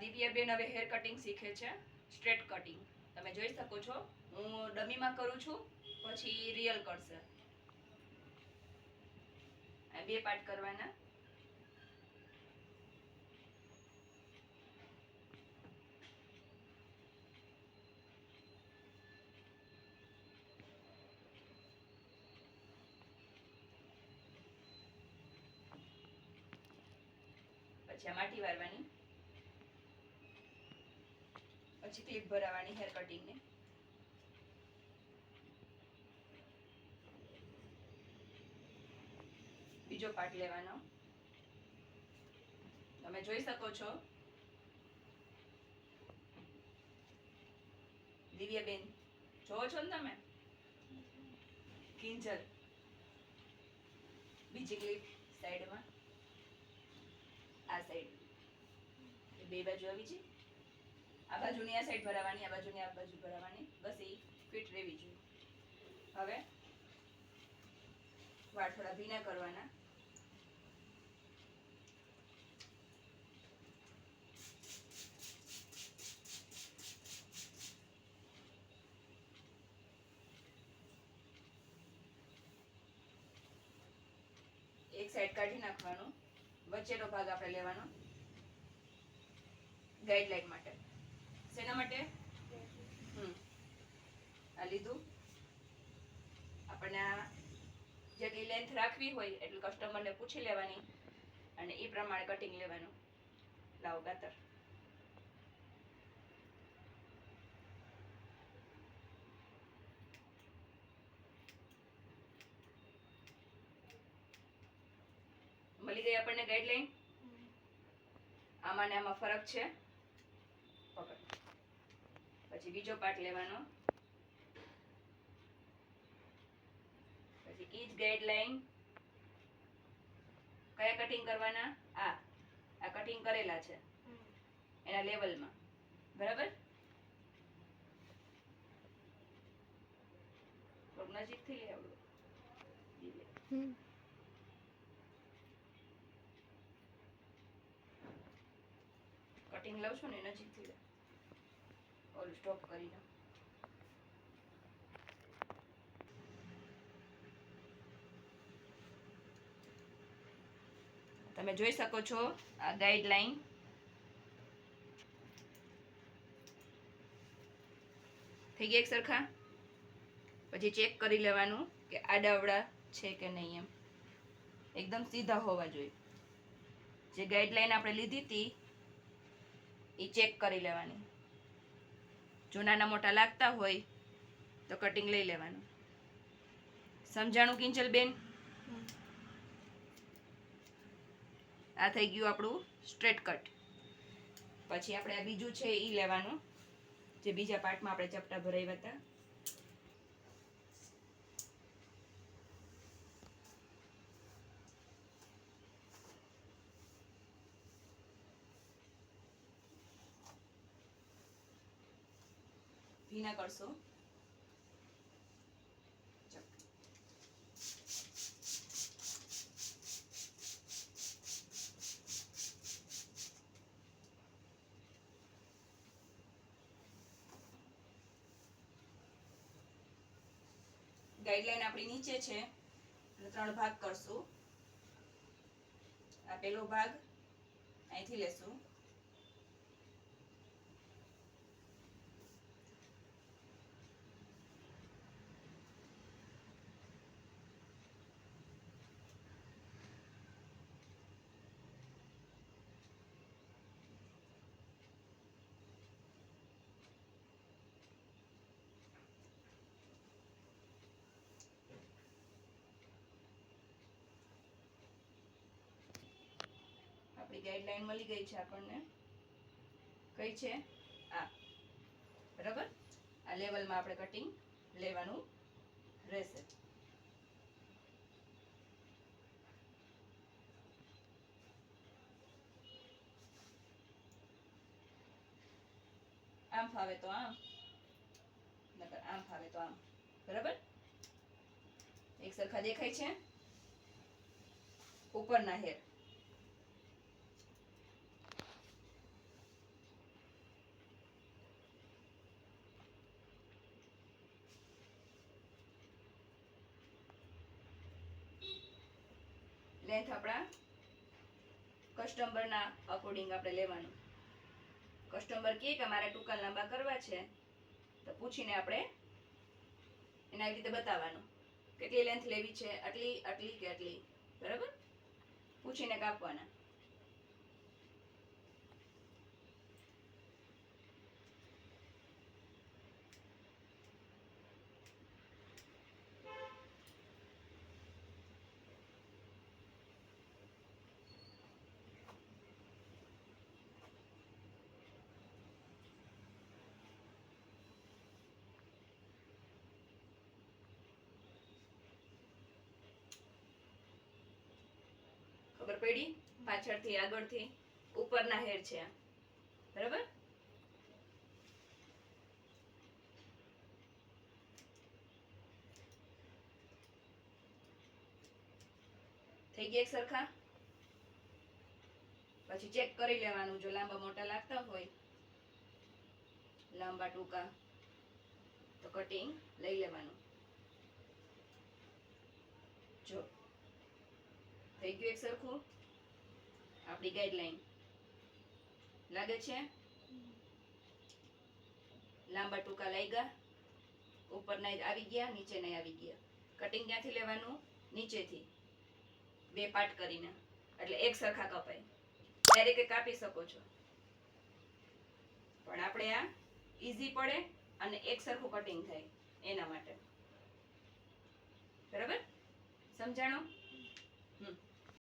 દિવ્યાબેન હવે hair cutting શીખે છે, સ્ટ્રેટ કટિંગ. તમે જોઈ શકો છો, હું ડમીમાં કરું છું, પછી રિયલ કરશે. આ 2 પાર્ટ કરવાના. પછી આ માટી વારવાની, પછી ક્લિપ ભરાવાની હેર કટિંગની. બીજો પાર્ટ લેવાનો. તમે જોઈ શકો છો, દિવ્યાબેન જોવો છો ને તમે, કિંજલ. બીજી ક્લિપ સાઈડમાં, આ સાઈડ, એ 2 બાજુ આવી છે. આ બાજુની આ સાઈડ ભરાવાની, આ બાજુની આ બાજુ ભરાવાની. બસ એ ફિટ રહેવી જોઈએ. હવે વાળ થોડા ભીના કરવાના. એક સાઈડ કાઢી નાખવાનું, વચ્ચેનો ભાગ આપણે લેવાનો ગાઈડલાઈન માટે. શેના માટે? આ લીધું. આપણને આ જેટલી લેન્થ રાખવી હોય એટલે કસ્ટમરને પૂછી લેવાની અને એ પ્રમાણે કટિંગ લેવાનું. લાવો ગાતર. મળી ગઈ આપણને ગાઈડલાઈન. આમાં ને આમાં ફરક છે, પકડ. પછી બીજો પાર્ટ લેવાનો. પછી ઈ જ ગાઈડલાઈન. કયા કટિંગ કરવાના? આ કટિંગ કરેલા છે એના લેવલમાં, બરાબર? નજીકથી લઈ આવડું. કટિંગ લઉં છું ને નજીકથી લે. ઓલું સ્ટોપ કરી દો. તમે જોઈ શકો છો આ ગાઈડલાઈન. થઈ ગયા એક સરખા. પછી ચેક કરી લેવાનું કે આડાવડા છે કે નહીં. એમ એકદમ સીધા હોવા જોઈએ. જે ગાઈડલાઈન આપણે લીધી હતી એ ચેક કરી લેવાની. જો નાના મોટા લાગતા હોય તો કટિંગ લઈ લેવાનું. સમજાણું કિંજલબેન? આ થઈ ગયું આપણું સ્ટ્રેટ કટ. પછી આપણે આ બીજું છે એ લેવાનું, જે બીજા પાર્ટમાં આપણે ચપટા ભરાવ્યા હતા. ભીના કરશો. ગાઈડલાઈન આપણી નીચે છે એટલે 3 ભાગ કરશું. આ પહેલો ભાગ અહીંથી લેશું. આપણી ગાઈડલાઈન મળી ગઈ છે આપણને. કઈ છે? આ, બરાબર? આ લેવલમાં આપણે કટિંગ લેવાનું રહેશે. આમ ફાવે તો આમ, નકર આમ ફાવે તો આમ, બરાબર? એક સરખા દેખાય છે? ઉપરના હેર લેન્થ આપણા કસ્ટમરના અકોર્ડિંગ આપણે લેવાનું. કસ્ટમર કહે કે મારે ટૂંકા લાંબા કરવા છે તો પૂછીને આપણે એને આવી રીતે બતાવવાનું કેટલી લેન્થ લેવી છે, આટલી આટલી કે આટલી, બરાબર? પૂછીને કાપવાના. ખબર પડી? પાછળથી આગળથી ઉપરના હેર છે આ, બરાબર? થઈ ગયા એક સરખા? પછી ચેક કરી લેવાનું, જો લાંબા મોટા લાગતા હોય, લાંબા ટૂંકા, તો કટિંગ લઈ લેવાનું. જો થઈ ગયું એક સરખું. આપણી ગાઈડલાઈન લાગે છે? લાંબા ટૂંકા લાગ્યા, ઉપરના આવી ગયા, નીચે નહીં આવી ગયા. કટિંગ ક્યાંથી લેવાનું? નીચેથી, બે પાર્ટ કરીને, એટલે એક સરખા કપાય. ડાયરેક્ટ કાપી શકો છો, પણ આપણે આ ઈઝી પડે અને એક સરખું કટિંગ થાય એના માટે. બરાબર? સમજાણું?